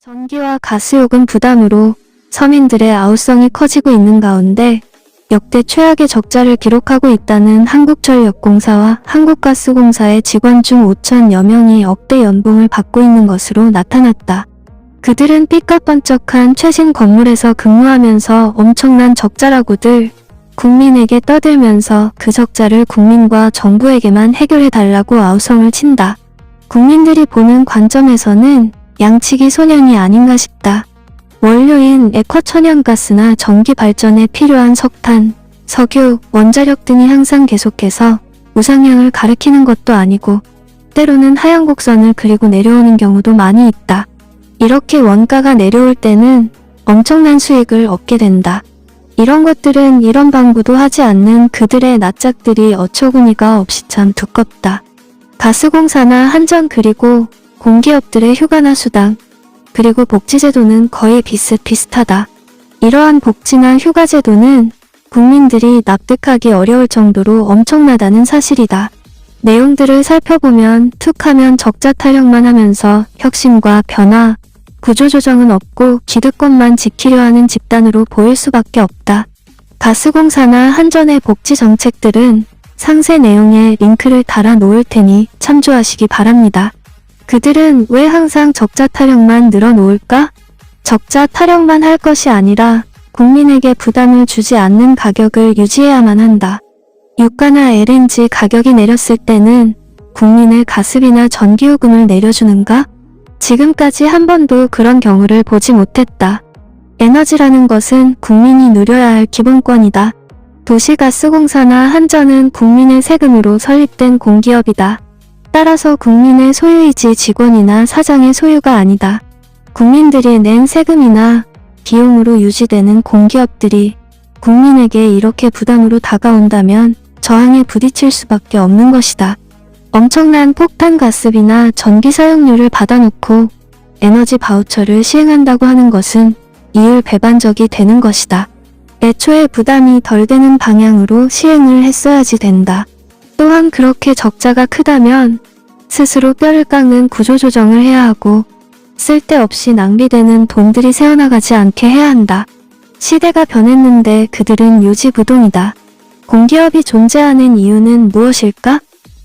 전기와 가스요금 부담으로 서민들의 아우성이 커지고 있는 가운데 역대 최악의 적자를 기록하고 있다는 한국전력공사와 한국가스공사의 직원 중 5천여 명이 억대 연봉을 받고 있는 것으로 나타났다. 그들은 삐까뻔쩍한 최신 건물에서 근무하면서 엄청난 적자라고들 국민에게 떠들면서 그 적자를 국민과 정부에게만 해결해달라고 아우성을 친다. 국민들이 보는 관점에서는 양치기 소년이 아닌가 싶다. 원료인 액화천연가스나 전기 발전에 필요한 석탄, 석유, 원자력 등이 항상 계속해서 우상향을 가리키는 것도 아니고 때로는 하향 곡선을 그리고 내려오는 경우도 많이 있다. 이렇게 원가가 내려올 때는 엄청난 수익을 얻게 된다. 이런 것들은 이런 방구도 하지 않는 그들의 낯짝들이 어처구니가 없이 참 두껍다. 가스공사나 한전 그리고 공기업들의 휴가나 수당, 그리고 복지제도는 거의 비슷비슷하다. 이러한 복지나 휴가제도는 국민들이 납득하기 어려울 정도로 엄청나다는 사실이다. 내용들을 살펴보면 툭하면 적자 타령만 하면서 혁신과 변화, 구조조정은 없고 기득권만 지키려 하는 집단으로 보일 수밖에 없다. 가스공사나 한전의 복지 정책들은 상세 내용에 링크를 달아 놓을 테니 참조하시기 바랍니다. 그들은 왜 항상 적자 타령만 늘어놓을까? 적자 타령만 할 것이 아니라 국민에게 부담을 주지 않는 가격을 유지해야만 한다. 유가나 LNG 가격이 내렸을 때는 국민의 가스비나 전기요금을 내려주는가? 지금까지 한 번도 그런 경우를 보지 못했다. 에너지라는 것은 국민이 누려야 할 기본권이다. 도시가스공사나 한전은 국민의 세금으로 설립된 공기업이다. 따라서 국민의 소유이지 직원이나 사장의 소유가 아니다. 국민들이 낸 세금이나 비용으로 유지되는 공기업들이 국민에게 이렇게 부담으로 다가온다면 저항에 부딪힐 수밖에 없는 것이다. 엄청난 폭탄 가스비나 전기 사용료를 받아놓고 에너지 바우처를 시행한다고 하는 것은 이율 배반적이 되는 것이다. 애초에 부담이 덜 되는 방향으로 시행을 했어야지 된다. 또한 그렇게 적자가 크다면 스스로 뼈를 깎는 구조조정을 해야 하고 쓸데없이 낭비되는 돈들이 새어나가지 않게 해야 한다. 시대가 변했는데 그들은 요지부동이다. 공기업이 존재하는 이유는 무엇일까?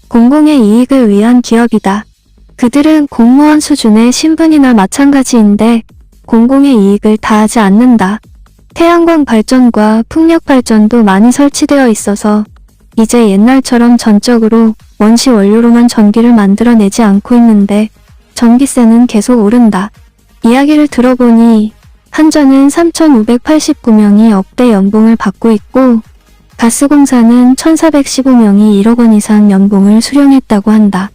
공공의 이익을 위한 기업이다. 그들은 공무원 수준의 신분이나 마찬가지인데 공공의 이익을 다하지 않는다. 태양광 발전과 풍력 발전도 많이 설치되어 있어서 이제 옛날처럼 전적으로 원시 원료로만 전기를 만들어내지 않고 있는데 전기세는 계속 오른다. 이야기를 들어보니 한전은 3,589명이 억대 연봉을 받고 있고 가스공사는 1,415명이 1억 원 이상 연봉을 수령했다고 한다.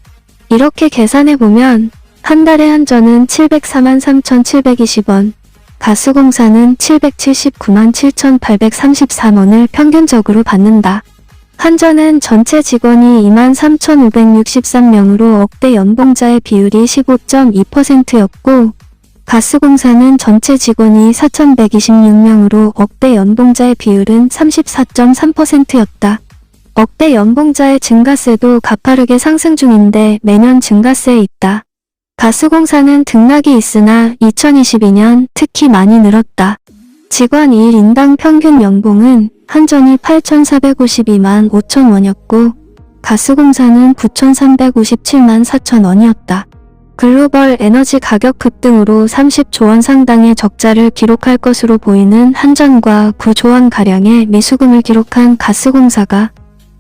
이렇게 계산해보면 한 달에 한전은 704만 3,720원, 가스공사는 779만 7,833원을 평균적으로 받는다. 한전은 전체 직원이 23,563명으로 억대 연봉자의 비율이 15.2%였고 가스공사는 전체 직원이 4,126명으로 억대 연봉자의 비율은 34.3%였다. 억대 연봉자의 증가세도 가파르게 상승 중인데 매년 증가세에 있다. 가스공사는 등락이 있으나 2022년 특히 많이 늘었다. 직원 1인당 평균 연봉은 한전이 8,452만 5천 원이었고 가스공사는 9,357만 4천 원이었다. 글로벌 에너지 가격 급등으로 30조 원 상당의 적자를 기록할 것으로 보이는 한전과 9조 원가량의 미수금을 기록한 가스공사가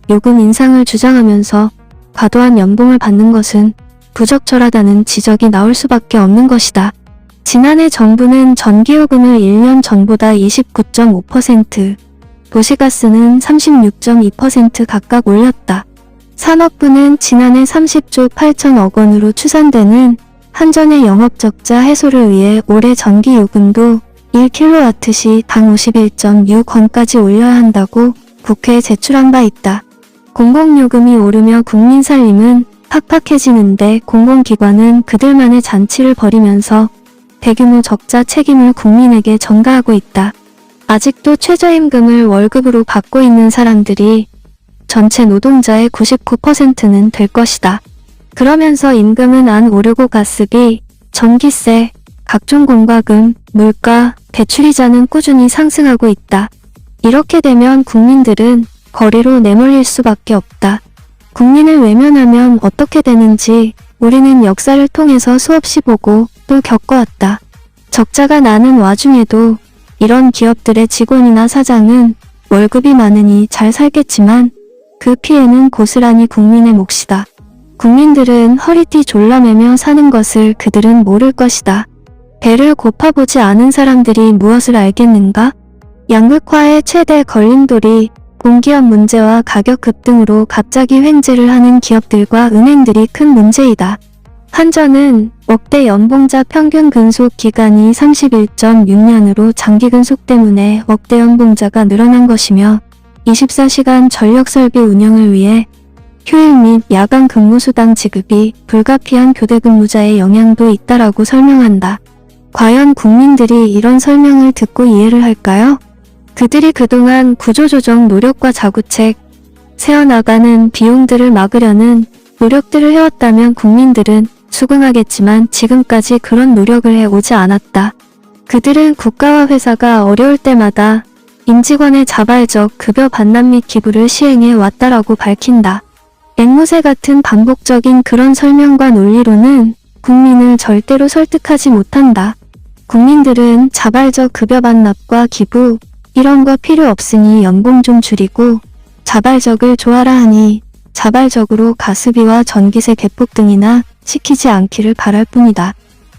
요금 인상을 주장하면서 과도한 연봉을 받는 것은 부적절하다는 지적이 나올 수밖에 없는 것이다. 지난해 정부는 전기요금을 1년 전보다 29.5%, 도시가스는 36.2% 각각 올렸다. 산업부는 지난해 30조 8천억 원으로 추산되는 한전의 영업적자 해소를 위해 올해 전기요금도 1kWh 당 51.6원까지 올려야 한다고 국회에 제출한 바 있다. 공공요금이 오르며 국민 살림은 팍팍해지는데 공공기관은 그들만의 잔치를 벌이면서 대규모 적자 책임을 국민에게 전가하고 있다. 아직도 최저임금을 월급으로 받고 있는 사람들이 전체 노동자의 99%는 될 것이다. 그러면서 임금은 안 오르고 가스비, 전기세, 각종 공과금, 물가, 대출이자는 꾸준히 상승하고 있다. 이렇게 되면 국민들은 거리로 내몰릴 수밖에 없다. 국민을 외면하면 어떻게 되는지 우리는 역사를 통해서 수없이 보고 또 겪어왔다. 적자가 나는 와중에도 이런 기업들의 직원이나 사장은 월급이 많으니 잘 살겠지만 그 피해는 고스란히 국민의 몫이다. 국민들은 허리띠 졸라매며 사는 것을 그들은 모를 것이다. 배를 고파보지 않은 사람들이 무엇을 알겠는가? 양극화의 최대 걸림돌이 공기업 문제와 가격 급등으로 갑자기 횡재를 하는 기업들과 은행들이 큰 문제이다. 한전은 역대 연봉자 평균 근속 기간이 31.6년으로 장기 근속 때문에 역대 연봉자가 늘어난 것이며 24시간 전력 설비 운영을 위해 휴일 및 야간 근무수당 지급이 불가피한 교대 근무자의 영향도 있다라고 설명한다. 과연 국민들이 이런 설명을 듣고 이해를 할까요? 그들이 그동안 구조조정 노력과 자구책, 새어나가는 비용들을 막으려는 노력들을 해왔다면 국민들은 수긍하겠지만 지금까지 그런 노력을 해오지 않았다. 그들은 국가와 회사가 어려울 때마다 임직원의 자발적 급여 반납 및 기부를 시행해 왔다라고 밝힌다. 앵무새 같은 반복적인 그런 설명과 논리로는 국민을 절대로 설득하지 못한다. 국민들은 자발적 급여 반납과 기부, 이런 거 필요 없으니 연봉 좀 줄이고 자발적을 좋아라 하니 자발적으로 가스비와 전기세 개폭 등이나 시키지 않기를 바랄 뿐이다.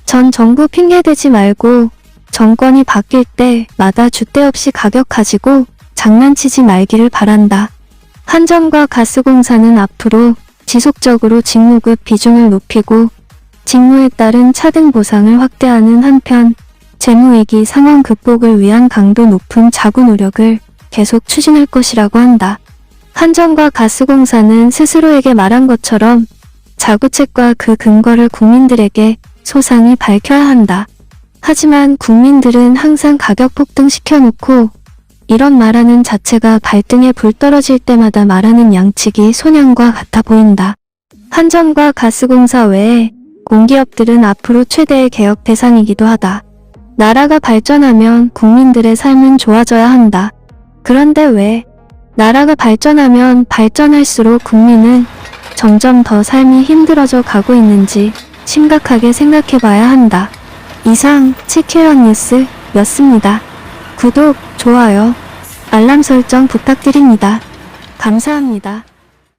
전 정부 핑계대지 말고 정권이 바뀔 때마다 줏대 없이 가격 가지고 장난치지 말기를 바란다. 한전과 가스공사는 앞으로 지속적으로 직무급 비중을 높이고 직무에 따른 차등 보상을 확대하는 한편 재무위기 상황 극복을 위한 강도 높은 자구 노력을 계속 추진할 것이라고 한다. 한전과 가스공사는 스스로에게 말한 것처럼 자구책과 그 근거를 국민들에게 소상히 밝혀야 한다. 하지만 국민들은 항상 가격 폭등시켜놓고 이런 말하는 자체가 발등에 불 떨어질 때마다 말하는 양측이 손양과 같아 보인다. 한전과 가스공사 외에 공기업들은 앞으로 최대의 개혁 대상이기도 하다. 나라가 발전하면 국민들의 삶은 좋아져야 한다. 그런데 왜 나라가 발전하면 발전할수록 국민은 점점 더 삶이 힘들어져 가고 있는지 심각하게 생각해봐야 한다. 이상 치킨런 뉴스였습니다. 구독, 좋아요, 알람 설정 부탁드립니다. 감사합니다.